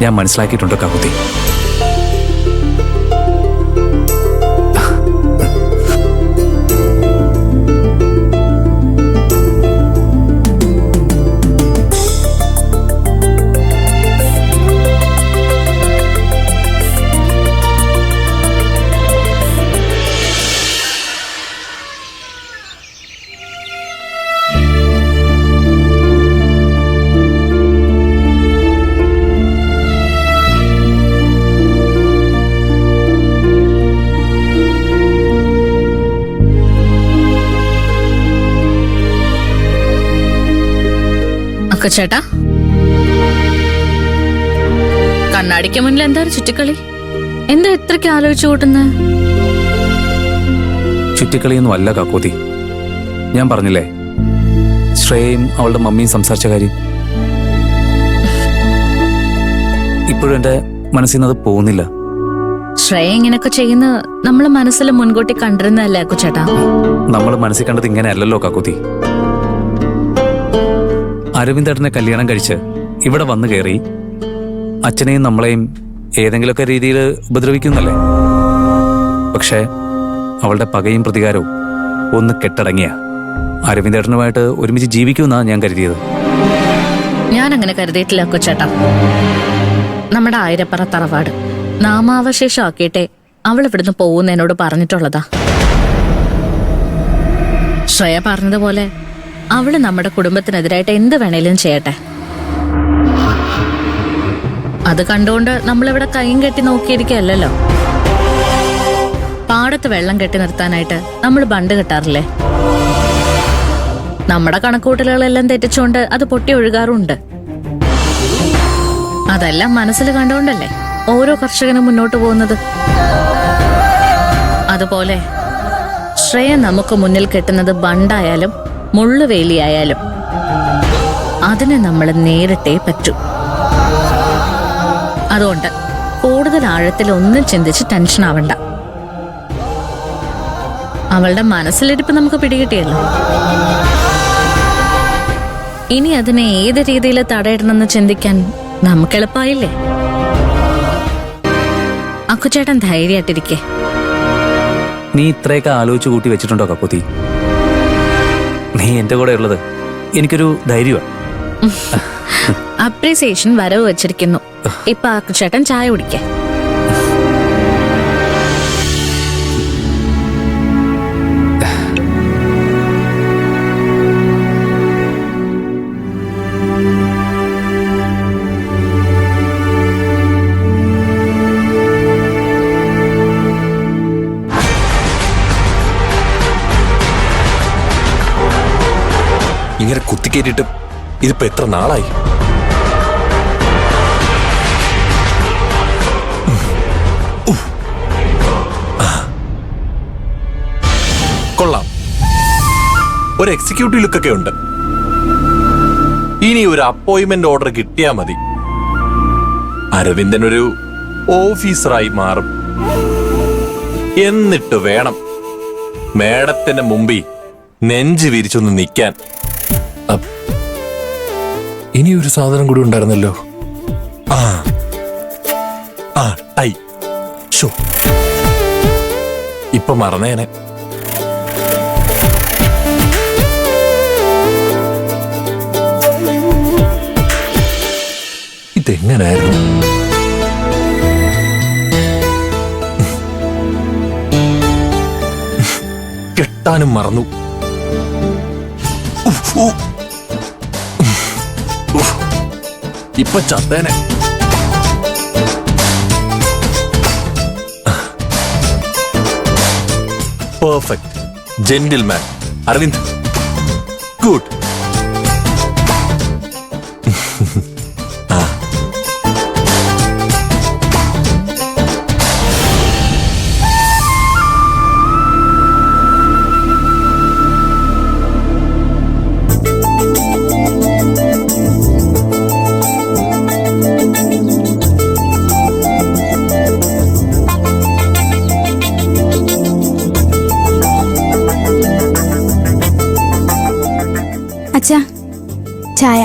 ഞാൻ മനസ്സിലാക്കിയിട്ടുണ്ട് കാക്കുത്തി. ചേട്ടാ, കണ്ണാടിക്ക് മുന്നിൽ എന്താ ഒരു ചുറ്റിക്കളി? എന്താ ഇത്രയ്ക്ക് ആലോചിച്ചു കൂട്ടുന്നത്? ചുറ്റിക്കളിയൊന്നും അല്ല കാക്കോത്തി. ഞാൻ പറഞ്ഞില്ലേ, ശ്രേയയും അവളുടെ മമ്മിയും സംസാരിച്ച കാര്യം. ഇപ്പോഴും എന്റെ മനസ്സിൽ നിന്ന് അത് പോകുന്നില്ല. ശ്രേയ ഇങ്ങനെയൊക്കെ ചെയ്യുന്ന നമ്മൾ മനസ്സിൽ മുൻകൂട്ടി കണ്ടിരുന്നല്ലേ ചേട്ടാ? നമ്മൾ മനസ്സിൽ കണ്ടത് ഇങ്ങനെയല്ലല്ലോ കാക്കോത്തി. അരവിന്ദേട്ടനെ കല്യാണം കഴിച്ച് ഇവിടെ വന്നു കയറി അച്ഛനെയും നമ്മളെയും ഏതെങ്കിലുമൊക്കെ രീതിയിൽ ഉപദ്രവിക്കുന്നല്ലേ. പക്ഷേ അവളുടെ പകയും പ്രതികാരവും ഒന്ന് കെട്ടടങ്ങിയ അരവിന്ദേട്ടനുമായിട്ട് ഒരുമിച്ച് ജീവിക്കുമെന്നാണ് ഞാൻ കരുതിയത്. ഞാൻ അങ്ങനെ കരുതിയിട്ടില്ല ചേട്ടാ. നമ്മുടെ ആയിരപ്പറ തറവാട് നാമാവശേഷമാക്കിയിട്ടേ അവൾ ഇവിടുന്ന് പോകുന്ന എന്നോട് പറഞ്ഞിട്ടുള്ളതാ. ശ്രേയ പറഞ്ഞതുപോലെ അവള് നമ്മുടെ കുടുംബത്തിനെതിരായിട്ട് എന്ത് വേണേലും ചെയ്യട്ടെ. അത് കണ്ടുകൊണ്ട് നമ്മളിവിടെ കൈയും കെട്ടി നോക്കിയിരിക്കുകയല്ലോ. പാടത്ത് വെള്ളം കെട്ടി നിർത്താനായിട്ട് നമ്മൾ ബണ്ട് കെട്ടാറില്ലേ? നമ്മുടെ കണക്കൂട്ടലുകളെല്ലാം തെറ്റിച്ചുകൊണ്ട് അത് പൊട്ടി ഒഴുകാറുണ്ട്. അതെല്ലാം മനസ്സിൽ കണ്ടുകൊണ്ടല്ലേ ഓരോ കർഷകനും മുന്നോട്ട് പോകുന്നത്. അതുപോലെ ശ്രേയ നമുക്ക് മുന്നിൽ കെട്ടുന്നത് ബണ്ടായാലും മുള്ളുവേലിയായാലും അതിനെ നമ്മൾ നേരിട്ടേ പറ്റൂ. അതുകൊണ്ട് കൂടുതൽ ആഴത്തിൽ ഒന്നും ചിന്തിച്ച് ടെൻഷൻ ആവണ്ട. അവളുടെ മനസ്സിലിരിപ്പ് നമുക്ക് പിടികിട്ടിയല്ലോ. ഇനി അതിനെ ഏത് രീതിയിൽ തടയിടണമെന്ന് ചിന്തിക്കാൻ നമുക്ക് എളുപ്പമായില്ലേ? അക്കുചേട്ടൻ ധൈര്യമായിട്ടിരിക്കേ. നീ ഇത്രയൊക്കെ ആലോചിച്ച് കൂട്ടി വെച്ചിട്ടുണ്ടോ കക്കുത്തി? നീ എന്റെ കൂടെ ഉള്ളത് എനിക്കൊരു ധൈര്യമാണ്. അപ്രീസിയേഷൻ വരവ് വെച്ചിരിക്കുന്നു. ഇപ്പൊ അക്കുചേട്ടൻ ചായ കുടിക്കേ. ഇങ്ങനെ കുത്തിക്കേറ്റിട്ട് ഇതിപ്പോ എത്ര നാളായി? കൊള്ളാം, ഒരു എക്സിക്യൂട്ടീവ് ലുക്കൊക്കെ ഉണ്ട്. ഇനി ഒരു അപ്പോയിന്റ്മെന്റ് ഓർഡർ കിട്ടിയാ മതി. അരവിന്ദൻ ഒരു ഓഫീസറായി മാറും. എന്നിട്ട് വേണം മേഡത്തിന് മുമ്പിൽ നെഞ്ചു വിരിച്ചൊന്ന് നിൽക്കാൻ. ഇനിയൊരു സാധനം കൂടി ഉണ്ടായിരുന്നല്ലോ. ടൈ. ഷോ, ഇപ്പൊ മറന്നേനെ. ഇതെങ്ങനായിരുന്നു? കെട്ടാനും മറന്നു. ഇപ്പൊ ചത്തേനെ. Perfect gentleman Aravind. ഗുഡ്. അച്ഛാ, ചായ.